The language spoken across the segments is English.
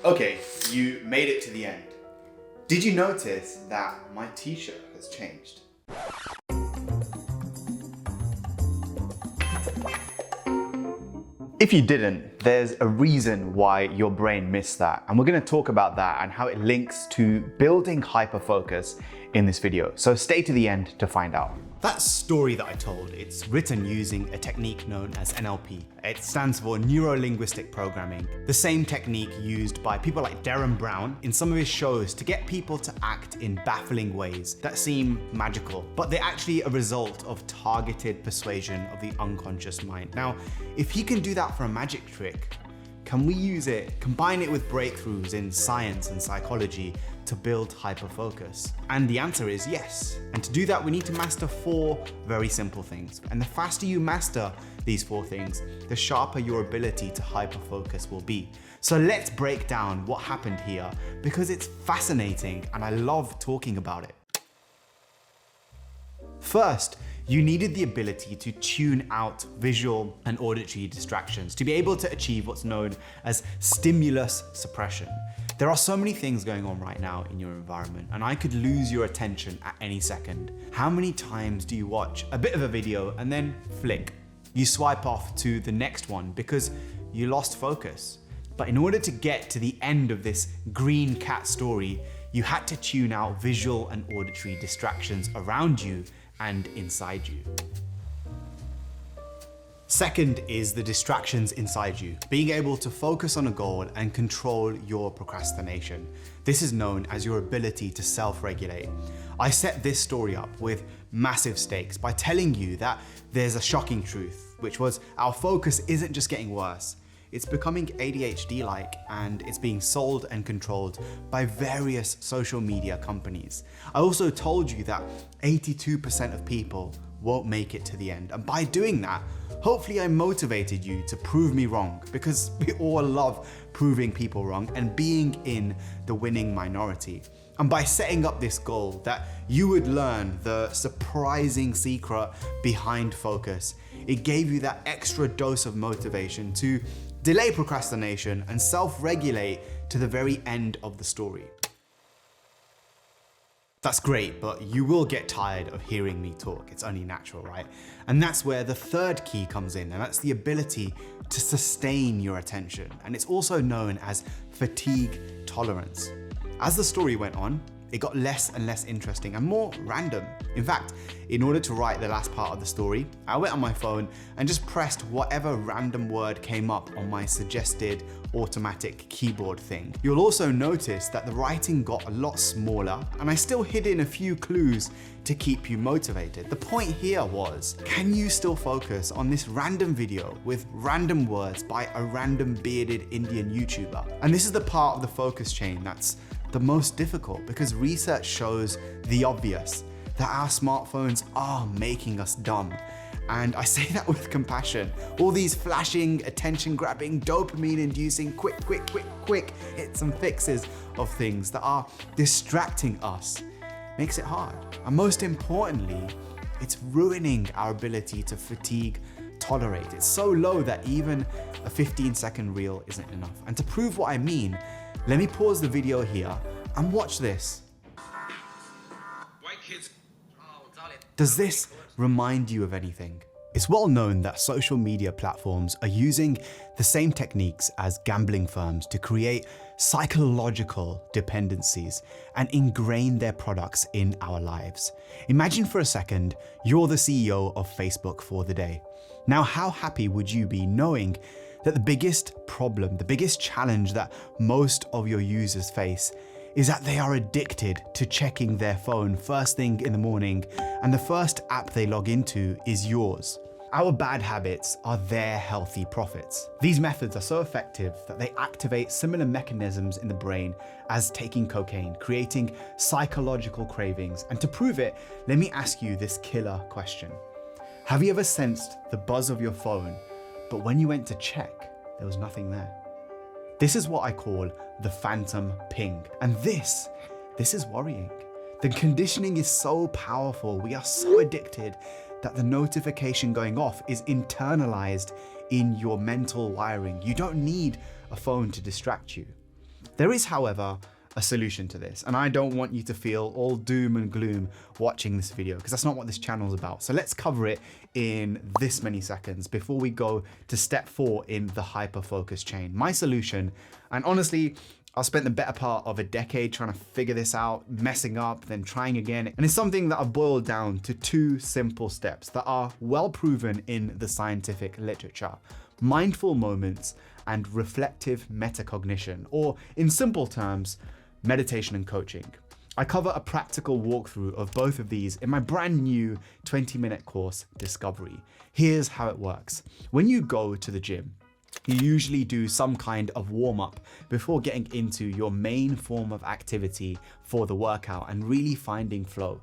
Okay, you made it to the end. Did you notice that my t-shirt has changed? If you didn't, there's a reason why your brain missed that. And we're gonna talk about that and how it links to building hyperfocus in this video. So stay to the end to find out. That story that I told, it's written using a technique known as NLP. It stands for Neuro-Linguistic Programming, the same technique used by people like Derren Brown in some of his shows to get people to act in baffling ways that seem magical, but they're actually a result of targeted persuasion of the unconscious mind. Now, if he can do that for a magic trick, can we use it, combine it with breakthroughs in science and psychology to build hyperfocus? And the answer is yes. And to do that, we need to master 4 very simple things. And the faster you master these 4 things, the sharper your ability to hyperfocus will be. So let's break down what happened here because it's fascinating and I love talking about it. First, you needed the ability to tune out visual and auditory distractions to be able to achieve what's known as stimulus suppression. There are so many things going on right now in your environment and I could lose your attention at any second. How many times do you watch a bit of a video and then flick? You swipe off to the next one because you lost focus. But in order to get to the end of this green cat story, you had to tune out visual and auditory distractions around you and inside you. Second is the distractions inside you, being able to focus on a goal and control your procrastination. This is known as your ability to self-regulate. I set this story up with massive stakes by telling you that there's a shocking truth, which was our focus isn't just getting worse, it's becoming ADHD-like and it's being sold and controlled by various social media companies. I also told you that 82% of people won't make it to the end. And by doing that, hopefully I motivated you to prove me wrong because we all love proving people wrong and being in the winning minority. And by setting up this goal that you would learn the surprising secret behind focus, it gave you that extra dose of motivation to delay procrastination and self-regulate to the very end of the story. That's great, but you will get tired of hearing me talk. It's only natural, right? And that's where the third key comes in, and that's the ability to sustain your attention. And it's also known as fatigue tolerance. As the story went on, it got less and less interesting and more random. In fact, in order to write the last part of the story, I went on my phone and just pressed whatever random word came up on my suggested automatic keyboard thing. You'll also notice that the writing got a lot smaller and I still hid in a few clues to keep you motivated. The point here was, can you still focus on this random video with random words by a random bearded Indian YouTuber? And this is the part of the focus chain that's the most difficult because research shows the obvious, that our smartphones are making us dumb. And I say that with compassion. All these flashing, attention-grabbing, dopamine-inducing, quick hits and fixes of things that are distracting us makes it hard. And most importantly, it's ruining our ability to fatigue tolerate. It's so low that even a 15-second reel isn't enough. And to prove what I mean, let me pause the video here and watch this. Does this remind you of anything? It's well known that social media platforms are using the same techniques as gambling firms to create psychological dependencies and ingrain their products in our lives. Imagine for a second, you're the CEO of Facebook for the day. Now, how happy would you be knowing that the biggest problem, the biggest challenge that most of your users face is that they are addicted to checking their phone first thing in the morning, and the first app they log into is yours. Our bad habits are their healthy profits. These methods are so effective that they activate similar mechanisms in the brain as taking cocaine, creating psychological cravings. And to prove it, let me ask you this killer question. Have you ever sensed the buzz of your phone, but when you went to check, there was nothing there? This is what I call the phantom ping. And this is worrying. The conditioning is so powerful, we are so addicted that the notification going off is internalized in your mental wiring. You don't need a phone to distract you. There is, however, a solution to this, and I don't want you to feel all doom and gloom watching this video, because that's not what this channel is about. So let's cover it in this many seconds before we go to step 4 in the hyper-focus chain. My solution, and honestly, I spent the better part of a decade trying to figure this out, messing up, then trying again. And it's something that I've boiled down to 2 simple steps that are well proven in the scientific literature: mindful moments and reflective metacognition, or in simple terms, meditation and coaching. I cover a practical walkthrough of both of these in my brand new 20-minute course, Discovery. Here's how it works. When you go to the gym, you usually do some kind of warm-up before getting into your main form of activity for the workout and really finding flow.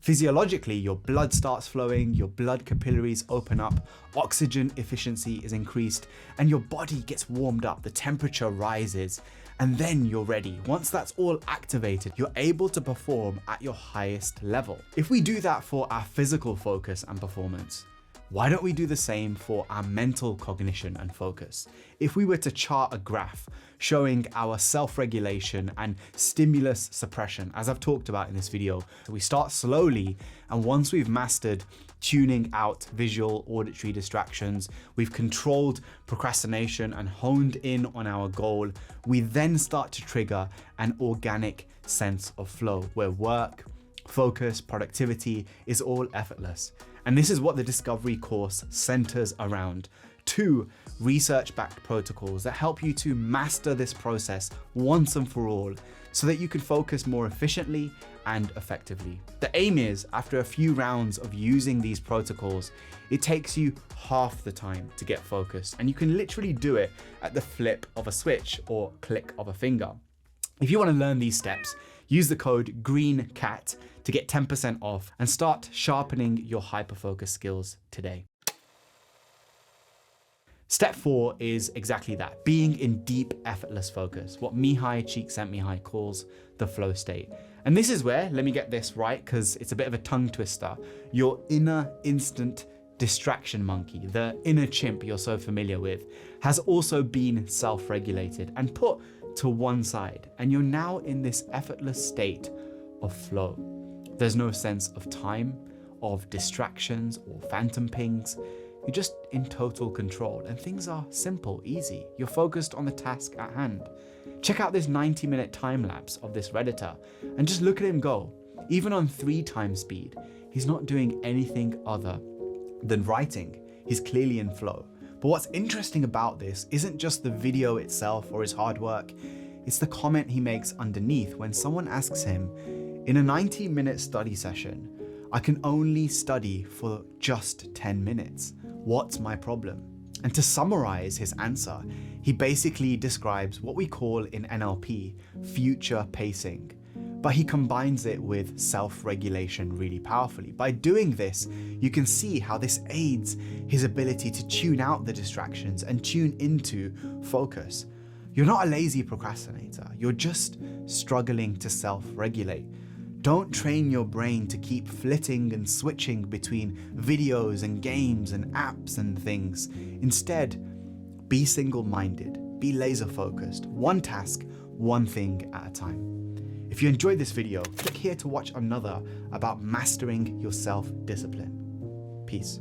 Physiologically, your blood starts flowing, your blood capillaries open up, oxygen efficiency is increased, and your body gets warmed up, the temperature rises, and then you're ready. Once that's all activated, you're able to perform at your highest level. If we do that for our physical focus and performance, why don't we do the same for our mental cognition and focus? If we were to chart a graph showing our self-regulation and stimulus suppression, as I've talked about in this video, we start slowly, and once we've mastered tuning out visual, auditory distractions, we've controlled procrastination and honed in on our goal, we then start to trigger an organic sense of flow where work, focus, productivity is all effortless. And this is what the Discovery course centers around: 2 research-backed protocols that help you to master this process once and for all so that you can focus more efficiently and effectively. The aim is, after a few rounds of using these protocols, it takes you half the time to get focused, and you can literally do it at the flip of a switch or click of a finger. If you want to learn these steps, use the code GREENCAT to get 10% off and start sharpening your hyperfocus skills today. Step 4 is exactly that: being in deep, effortless focus, what Mihai Csikszentmihalyi calls the flow state. And this is where, let me get this right because it's a bit of a tongue twister, your inner instant distraction monkey, the inner chimp you're so familiar with, has also been self-regulated and put to one side, and you're now in this effortless state of flow. There's no sense of time, of distractions or phantom pings. You're just in total control, and things are simple, easy. You're focused on the task at hand. Check out this 90-minute time lapse of this Redditor and just look at him go. Even on 3 times speed, he's not doing anything other than writing. He's clearly in flow. But what's interesting about this isn't just the video itself or his hard work, it's the comment he makes underneath when someone asks him, in a 90-minute study session, I can only study for just 10 minutes. What's my problem? And to summarize his answer, he basically describes what we call in NLP future pacing, but he combines it with self-regulation really powerfully. By doing this, you can see how this aids his ability to tune out the distractions and tune into focus. You're not a lazy procrastinator, you're just struggling to self-regulate. Don't train your brain to keep flitting and switching between videos and games and apps and things. Instead, be single-minded, be laser-focused, one task, one thing at a time. If you enjoyed this video, click here to watch another about mastering your self-discipline. Peace.